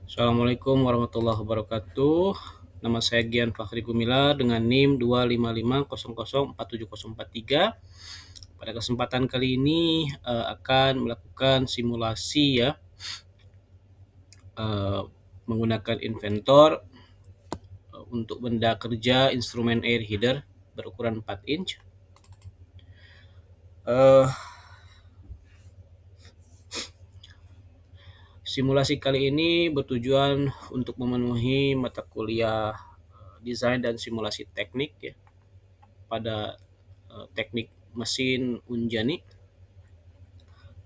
Assalamualaikum warahmatullahi wabarakatuh. Nama saya Gian Fakhri Gumilar dengan NIM 255004743. Pada kesempatan kali ini akan melakukan simulasi ya, eh, menggunakan Inventor untuk benda kerja instrumen air header berukuran 4 inch. Eh, Simulasi kali ini bertujuan untuk memenuhi mata kuliah desain dan simulasi teknik ya, pada teknik mesin Unjani.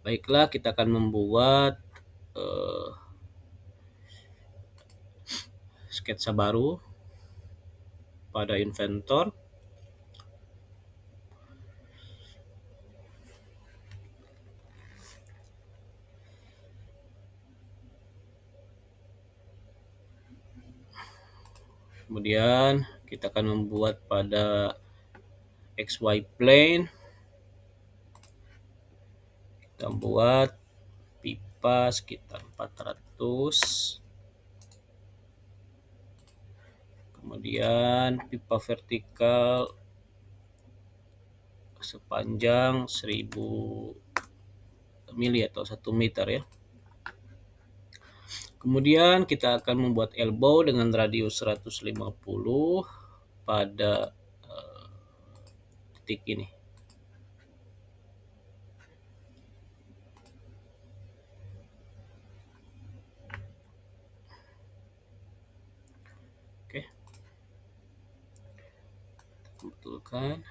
Baiklah, kita akan membuat uh, sketsa baru pada Inventor. Kemudian kita akan membuat pada XY plane. Kita buat pipa sekitar 400. Kemudian pipa vertikal sepanjang 1000 mili atau 1 meter ya. Kemudian kita akan membuat elbow dengan radius 150 pada titik ini. Oke. Betulkan.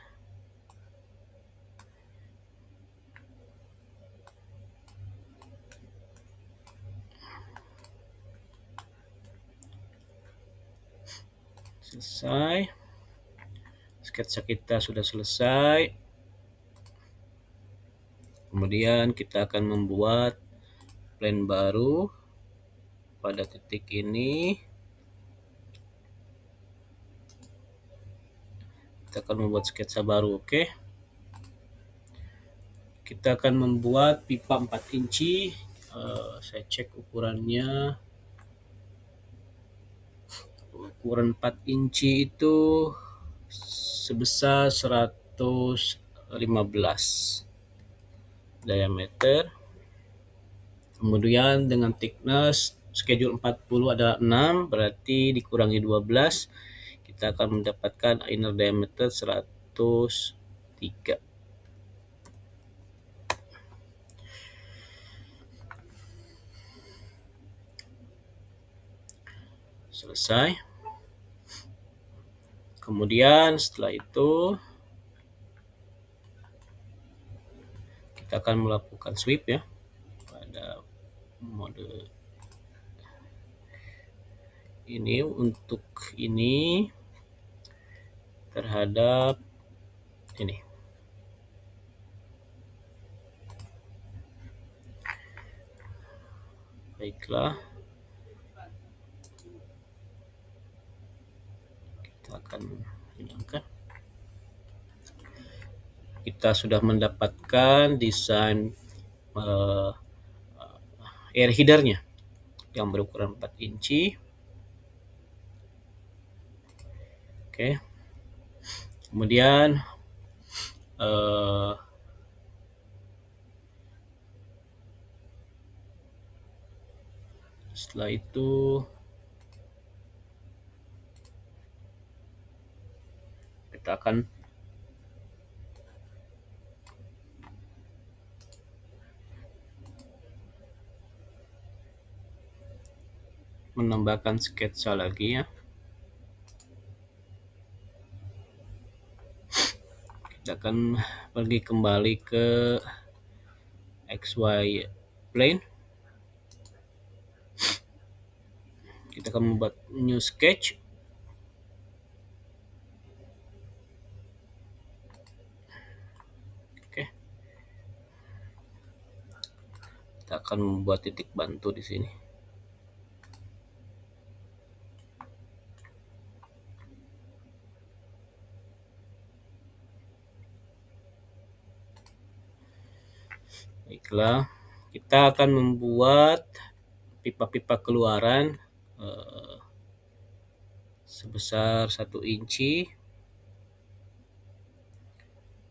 Selesai. Sketsa kita sudah selesai. Kemudian kita akan membuat plan baru pada titik ini. Kita akan membuat sketsa baru, oke. Kita akan membuat pipa 4 inci. Saya cek ukurannya. Ukuran 4 inci itu sebesar 115 diameter. Kemudian dengan thickness schedule 40 adalah 6, berarti dikurangi 12, kita akan mendapatkan inner diameter 103. Selesai. Kemudian setelah itu kita akan melakukan sweep ya pada mode ini, untuk ini terhadap ini. Baiklah, kita akan hilangkan. Kita sudah mendapatkan desain air headernya yang berukuran 4 inci. Oke. Kemudian setelah itu kita akan menambahkan sketsa lagi ya. Kita akan pergi kembali ke XY plane. Kita akan membuat new sketch. Oke. Kita akan membuat titik bantu di sini. Baiklah, kita akan membuat pipa-pipa keluaran sebesar 1 inci.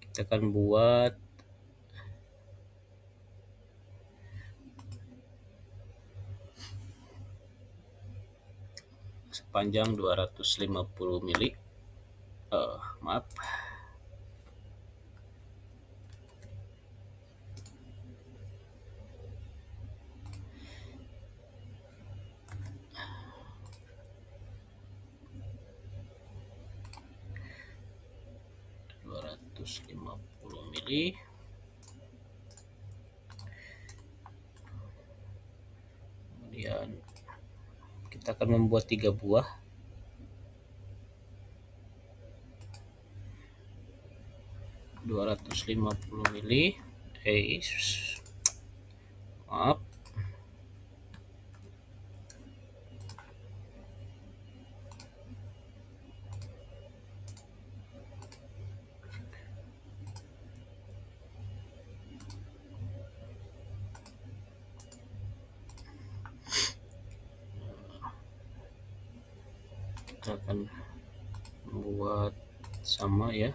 Kita akan buat sepanjang 250 mili. Maaf. Mili. Kemudian kita akan membuat 3 buah. (250 mili). Maaf. Kita akan membuat sama ya.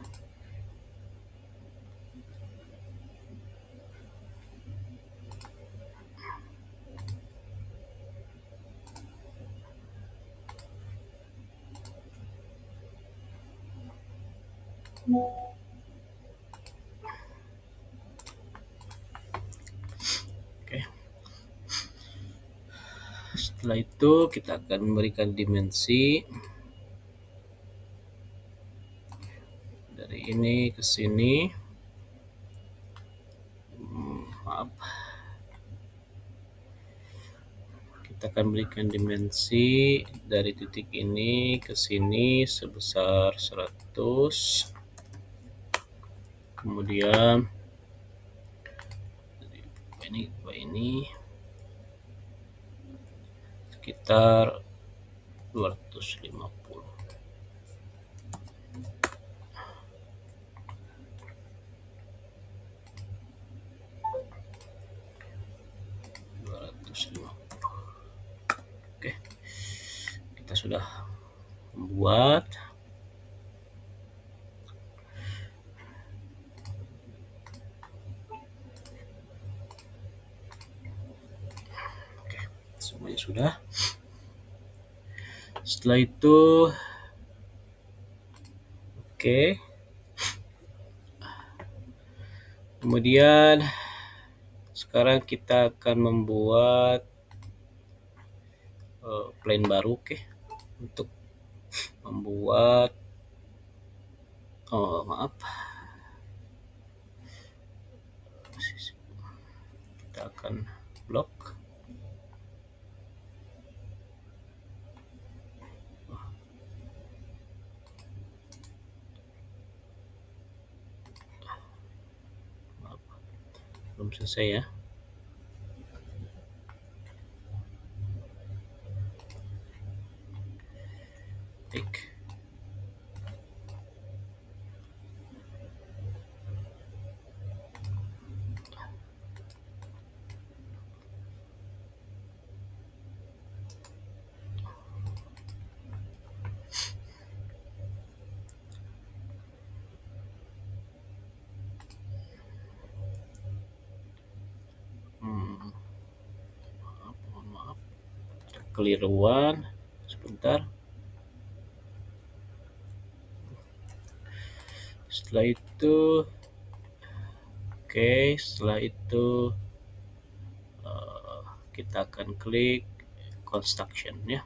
Oke. Setelah itu kita akan memberikan dimensi dari ini ke sini. Maaf. Kita akan berikan dimensi dari titik ini ke sini sebesar 100. Kemudian ini sekitar 250. Oke, kita sudah membuat. Oke, semuanya sudah. Setelah itu, oke. Kemudian sekarang kita akan membuat plane baru, oke. Untuk membuat maaf. Kita akan blok. Maaf. Belum selesai ya. Baik. Maaf. Ada keliruan. Sebentar. Setelah itu, oke, setelah itu kita akan klik construction ya.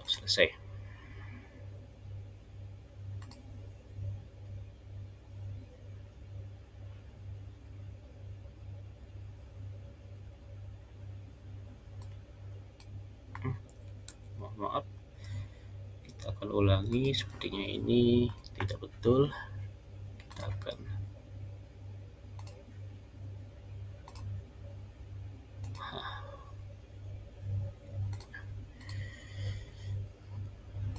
Selesai. Maaf, kita akan ulangi. Sepertinya ini tidak betul. Kita akan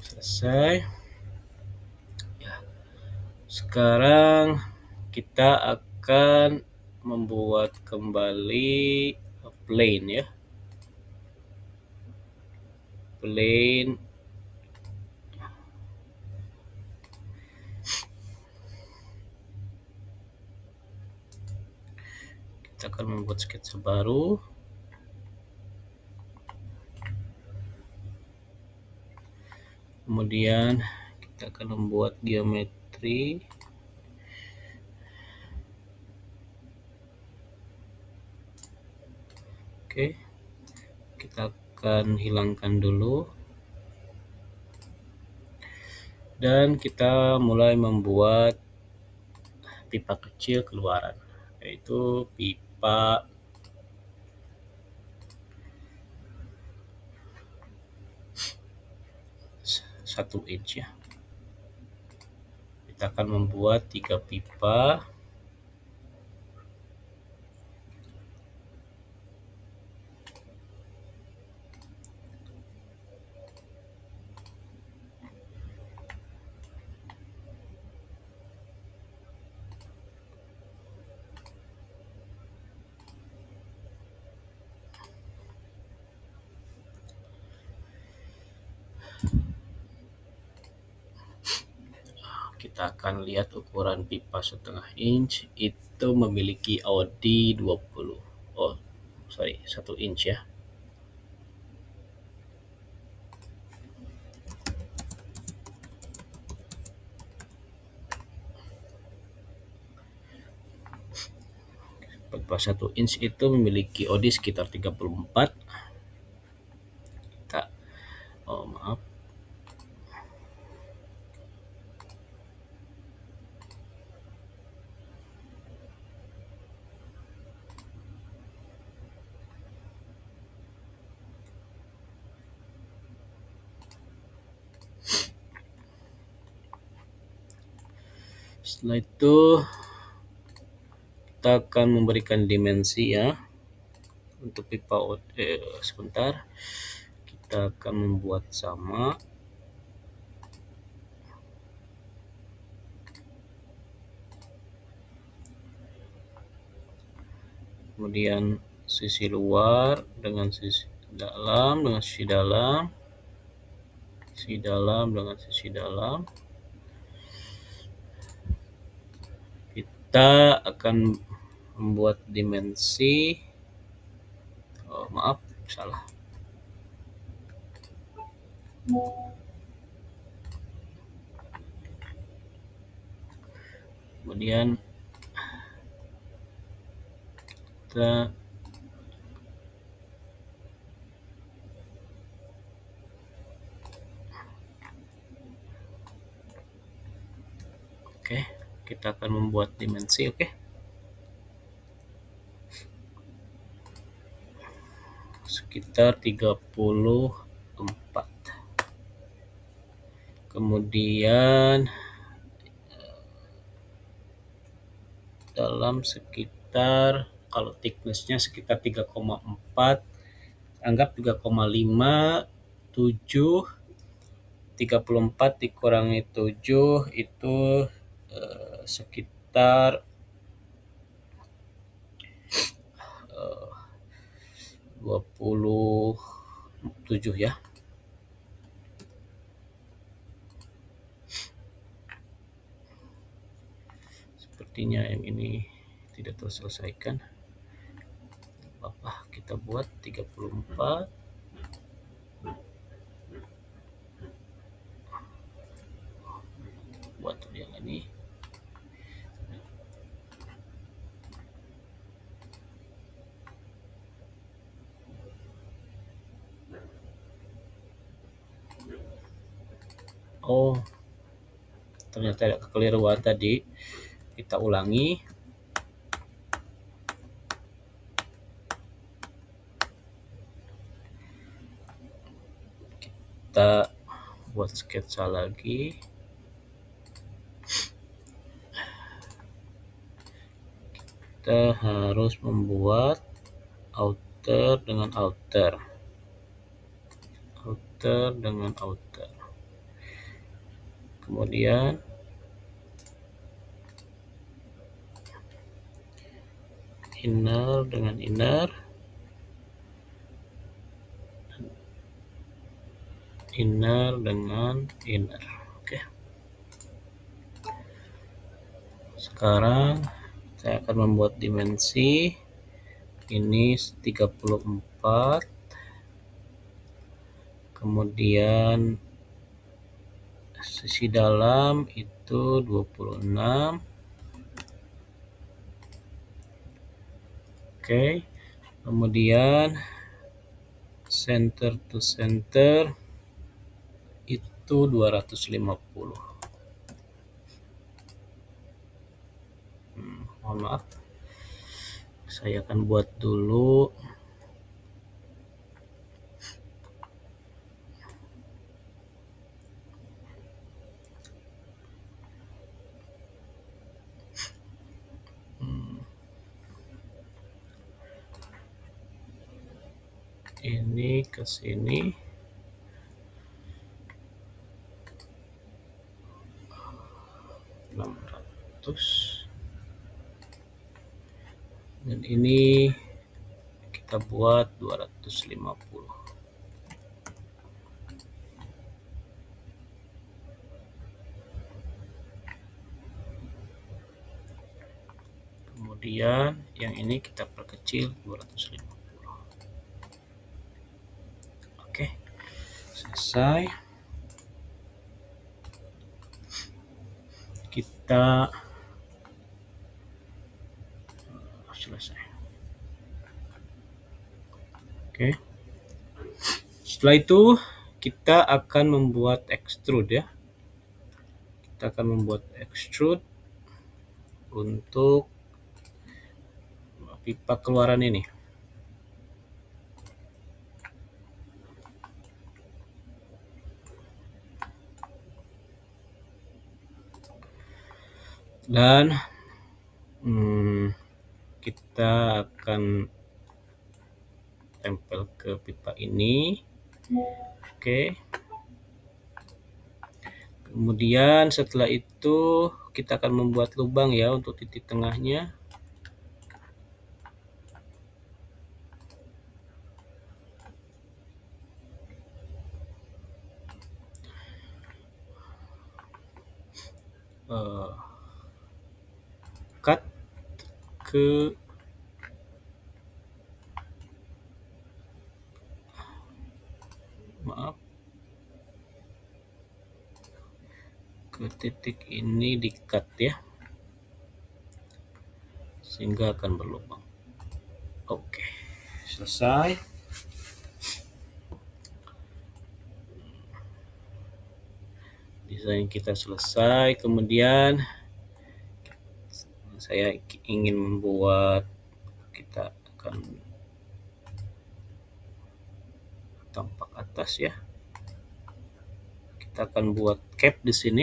selesai ya. Sekarang kita akan membuat kembali plane ya. Plane kita akan membuat sketsa baru. Kemudian kita akan membuat geometri. Oke, kita akan hilangkan dulu. Dan kita mulai membuat pipa kecil keluaran, yaitu pipa 1 inch ya. Kita akan membuat 3 pipa. Kita akan lihat ukuran pipa 1/2 inch itu memiliki OD 1 inch ya. Pipa 1 inch itu memiliki OD sekitar 34. Maaf. Setelah itu kita akan memberikan dimensi ya. Untuk pipa sebentar, kita akan membuat sama. Kemudian sisi luar dengan sisi dalam dengan sisi dalam, sisi dalam dengan sisi dalam. Kita akan membuat dimensi. Maaf, salah. Kemudian kita kita akan membuat dimensi. Sekitar 34. Kemudian dalam sekitar, kalau thicknessnya sekitar 3,4, anggap 3,5, 7, 34 dikurangi 7 itu sekitar 27 ya. Sepertinya yang ini tidak terselesaikan. Kita buat 34. Buat yang ini. Ternyata ada kekeliruan tadi. Kita ulangi. Kita buat sketsa lagi. Kita harus membuat outer dengan outer. Outer dengan outer. Kemudian inner dengan inner. inner dengan inner. Oke. Sekarang saya akan membuat dimensi ini 34, kemudian sisi dalam itu 26. Oke. Kemudian center to center itu 250. Mohon maaf, saya akan buat dulu. Ini ke sini. Dan ini kita buat 250. Kemudian yang ini kita perkecil 250. Oke, selesai. Kita selesai. Oke. Setelah itu kita akan membuat extrude ya. Kita akan membuat extrude untuk pipa keluaran ini. Dan kita akan tempel ke pipa ini. Oke. Kemudian setelah itu kita akan membuat lubang ya untuk titik tengahnya. Cut ke ke titik ini, di cut ya, sehingga akan berlubang. Oke, selesai. Desain kita selesai. Kemudian saya ingin membuat, kita akan tampak atas ya. Kita akan buat cap di sini.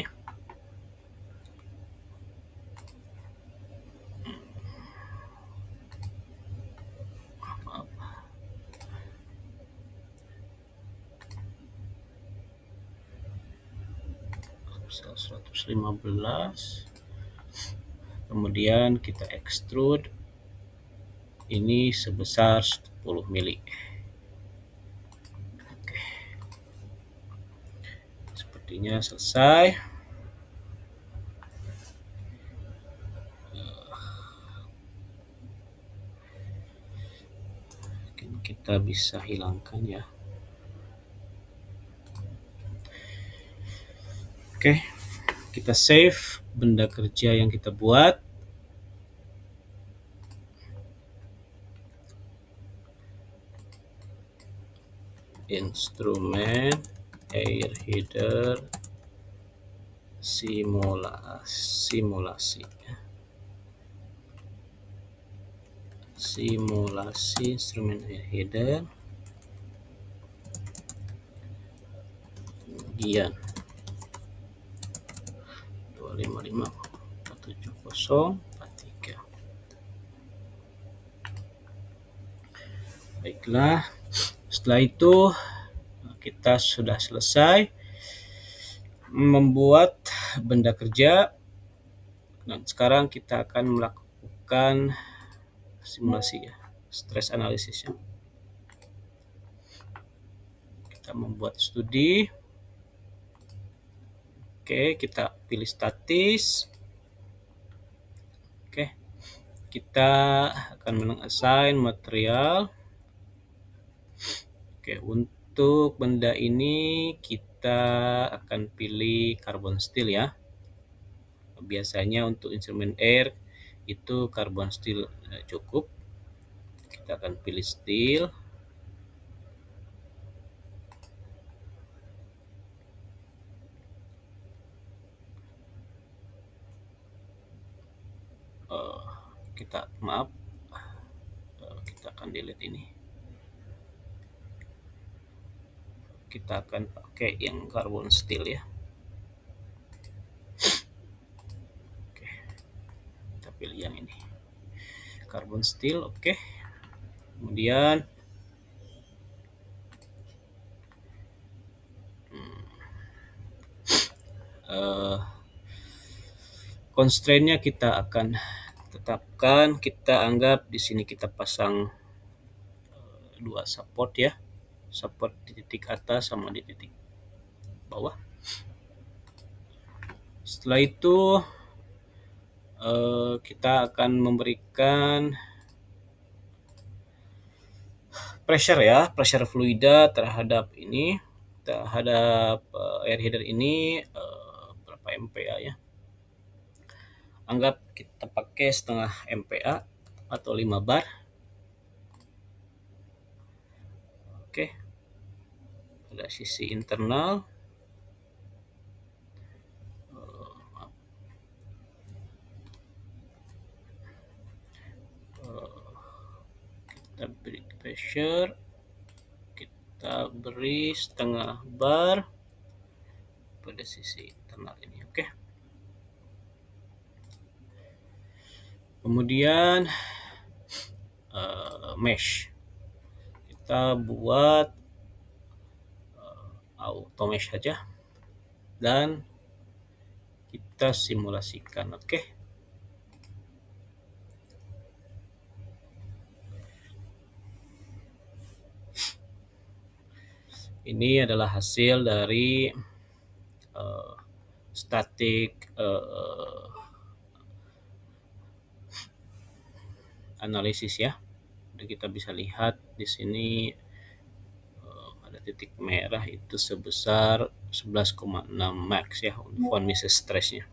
Maaf. 115. Kemudian kita extrude ini sebesar 10 mili. Oke. Sepertinya selesai. Mungkin kita bisa hilangkan ya. Oke, kita save benda kerja yang kita buat. Instrumen air header simulasi instrumen air header, kemudian 255-470-43. Baiklah, setelah itu kita sudah selesai membuat benda kerja. Dan sekarang kita akan melakukan simulasi ya, stress analysis ya. Kita membuat studi. Oke, kita pilih statis. Oke, kita akan mengassign material. Oke, untuk benda ini kita akan pilih carbon steel ya. Biasanya untuk instrumen air itu carbon steel cukup. Kita akan pilih steel. Kita akan delete ini. Kita akan pakai yang carbon steel ya. Oke, kita pilih yang ini, carbon steel. Oke, kemudian constraint-nya kita akan tetapkan. Kita anggap di sini kita pasang dua support ya, support di titik atas sama di titik bawah. Setelah itu kita akan memberikan pressure ya, pressure fluida terhadap ini, terhadap air header ini berapa MPa ya. Anggap kita pakai setengah MPa atau 5 bar. Oke, pada sisi internal kita beri pressure, kita beri setengah bar pada sisi internal ini. Oke, kemudian mesh kita buat auto mesh saja dan kita simulasikan. Oke, ini adalah hasil dari static analisis ya. Dan kita bisa lihat di sini ada titik merah itu sebesar 11,6 max ya untuk von Mises stressnya.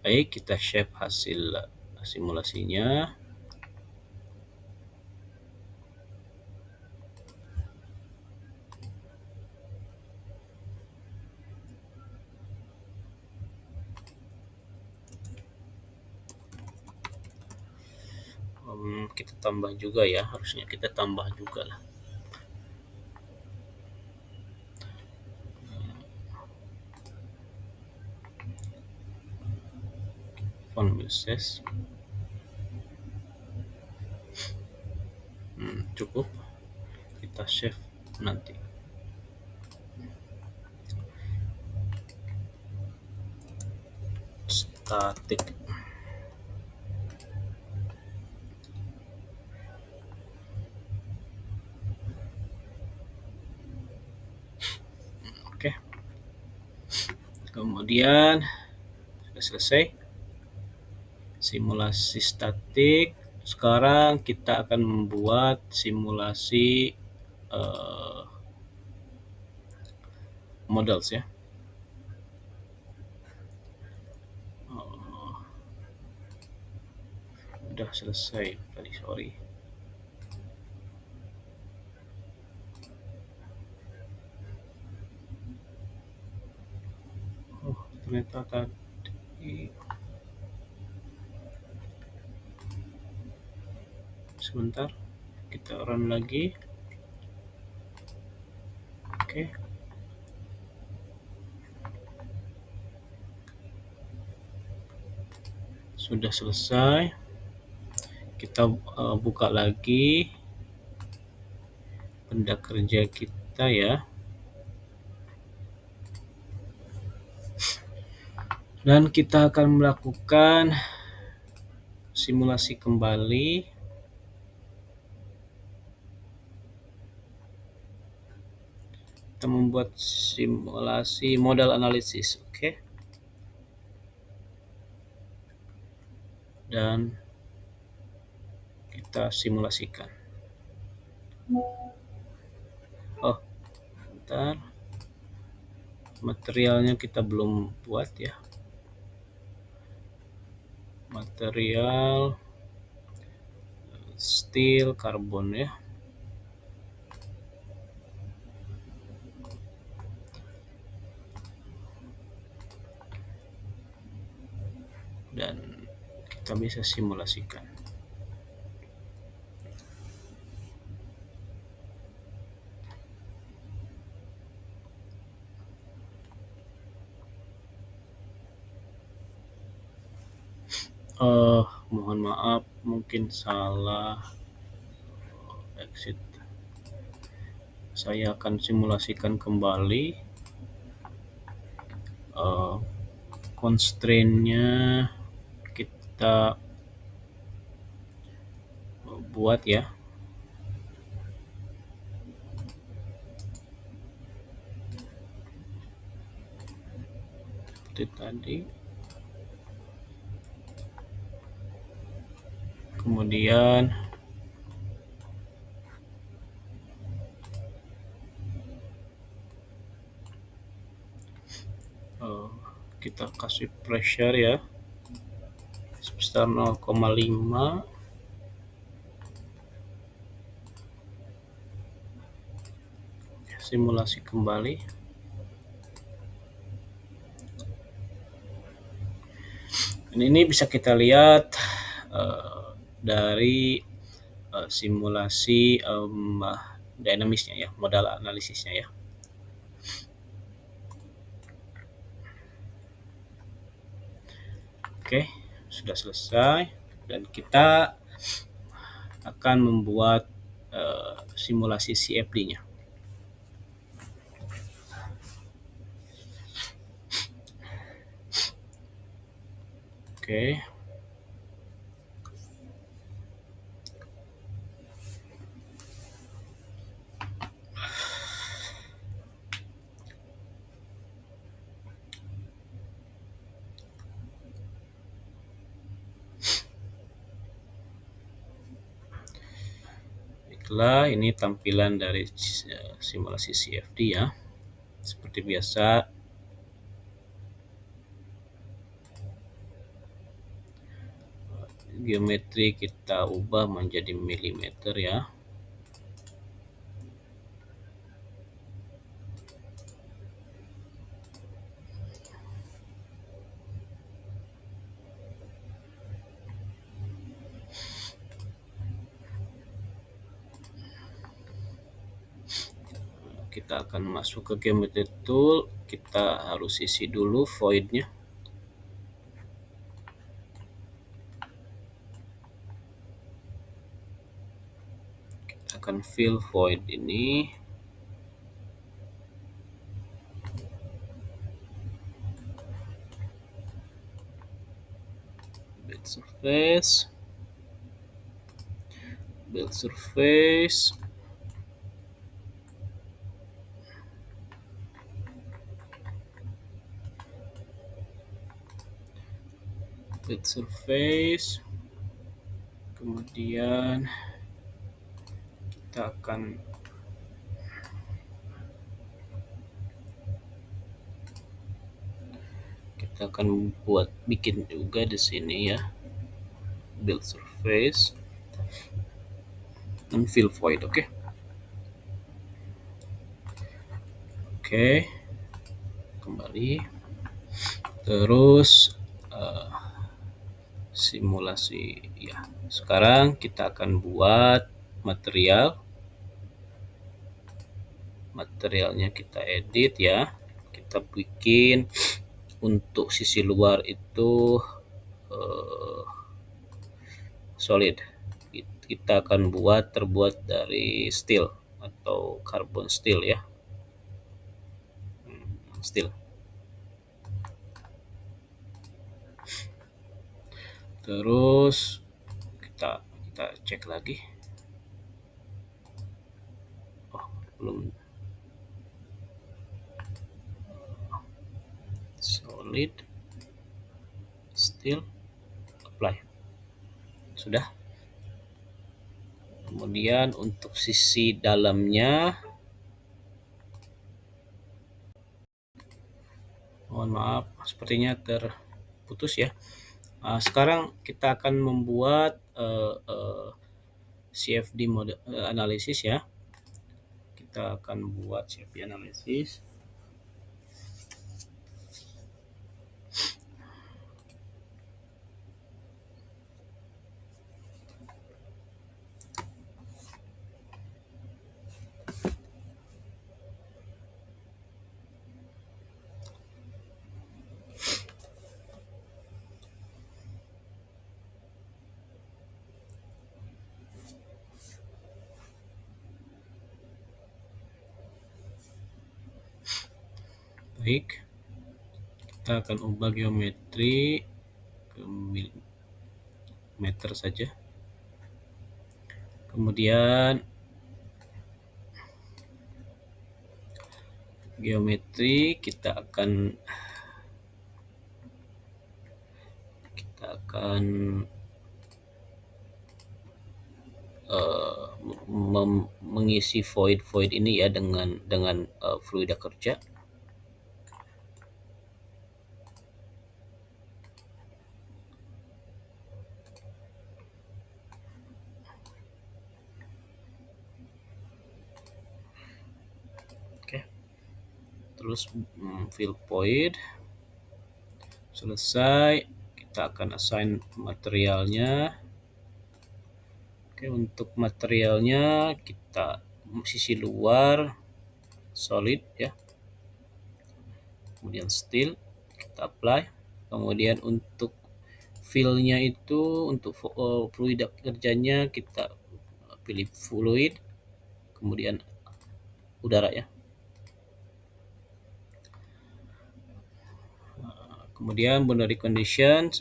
Baik, kita save hasil simulasinya. Kita tambah juga ya, harusnya kita tambah juga lah. Von Mises cukup, kita save nanti. Static oke, kemudian sudah selesai simulasi statik. Sekarang kita akan membuat simulasi models ya. Udah selesai tadi, sorry. Ternyata tadi sebentar, kita run lagi. Oke, sudah selesai. Kita buka lagi benda kerja kita ya, dan kita akan melakukan simulasi kembali. kita membuat simulasi modal analisis, oke. Dan kita simulasikan. Oh, bentar. Materialnya kita belum buat ya. Material steel karbon ya. Dan kita bisa simulasikan. Mohon maaf, mungkin salah. Exit. Saya akan simulasikan kembali. Constraint-nya kita buat ya. Seperti tadi. Kemudian kita kasih pressure ya sebesar 0,5. Simulasi kembali. Dan ini bisa kita lihat dari simulasi dinamisnya ya, modal analisisnya ya. Oke, sudah selesai dan kita akan membuat simulasi CFD-nya. Oke. Baiklah, ini tampilan dari simulasi CFD ya. Seperti biasa, geometri kita ubah menjadi milimeter ya. Kita akan masuk ke geometry tool, kita harus isi dulu void-nya. Kita akan fill void ini. Build surface. Build surface. Build surface. Kemudian kita akan bikin juga di sini ya, build surface dan fill void. Oke. Kembali terus simulasi ya. Sekarang kita akan buat materialnya kita edit ya. Kita bikin untuk sisi luar itu solid. Kita akan terbuat dari steel atau carbon steel ya. Steel. Terus kita cek lagi. Oh, belum. solid, steel, apply. Sudah. Kemudian untuk sisi dalamnya, mohon maaf sepertinya terputus ya. Sekarang kita akan membuat CFD mode analisis ya. Kita akan buat CFD analisis. Baik, kita akan ubah geometri ke meter saja. Kemudian geometri kita akan mengisi void ini ya dengan fluida kerja. Oke. Terus fill void selesai, kita akan assign materialnya. Oke, untuk materialnya kita sisi luar solid ya, kemudian steel kita apply. Kemudian untuk fill-nya itu untuk fluid kerjanya kita pilih fluid, kemudian udara ya. Kemudian boundary conditions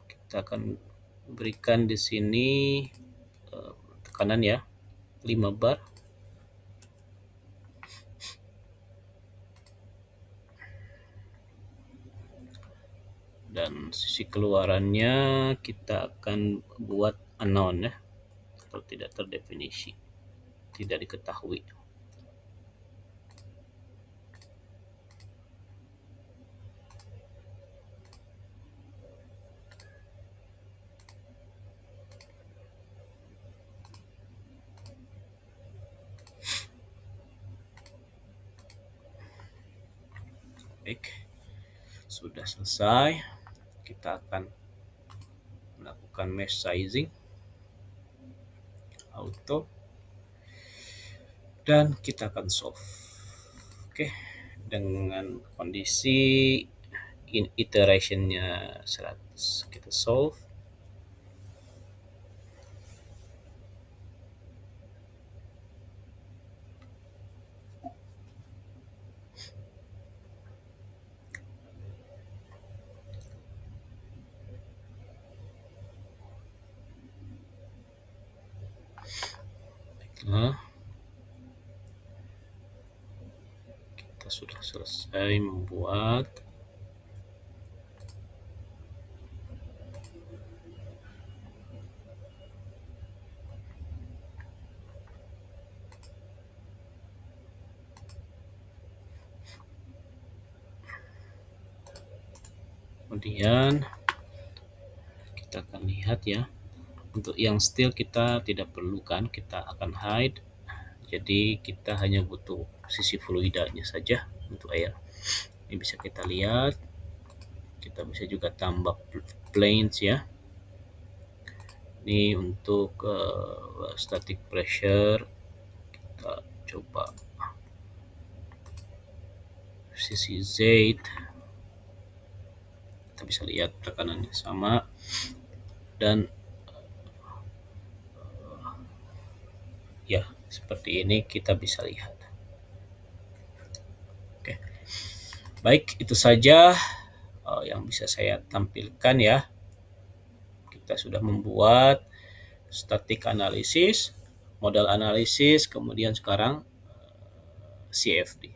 kita akan berikan di sini tekanan ya 5 bar. Dan sisi keluarannya kita akan buat unknown ya, atau tidak terdefinisi, tidak diketahui. Baik, sudah selesai. Kita akan melakukan mesh sizing auto dan kita akan solve. Oke, dengan kondisi iterationnya 100 kita solve. Nah, kita sudah selesai membuat kemudian kita akan lihat ya, untuk yang steel kita tidak perlukan, kita akan hide. Jadi kita hanya butuh sisi fluidanya saja untuk air. Ini bisa kita lihat. Kita bisa juga tambah planes ya. Ini untuk static pressure. Kita coba sisi Z. Kita bisa lihat tekanannya sama. Dan ya seperti ini kita bisa lihat. Oke, baik, itu saja yang bisa saya tampilkan ya. Kita sudah membuat static analisis, modal analisis, kemudian sekarang CFD.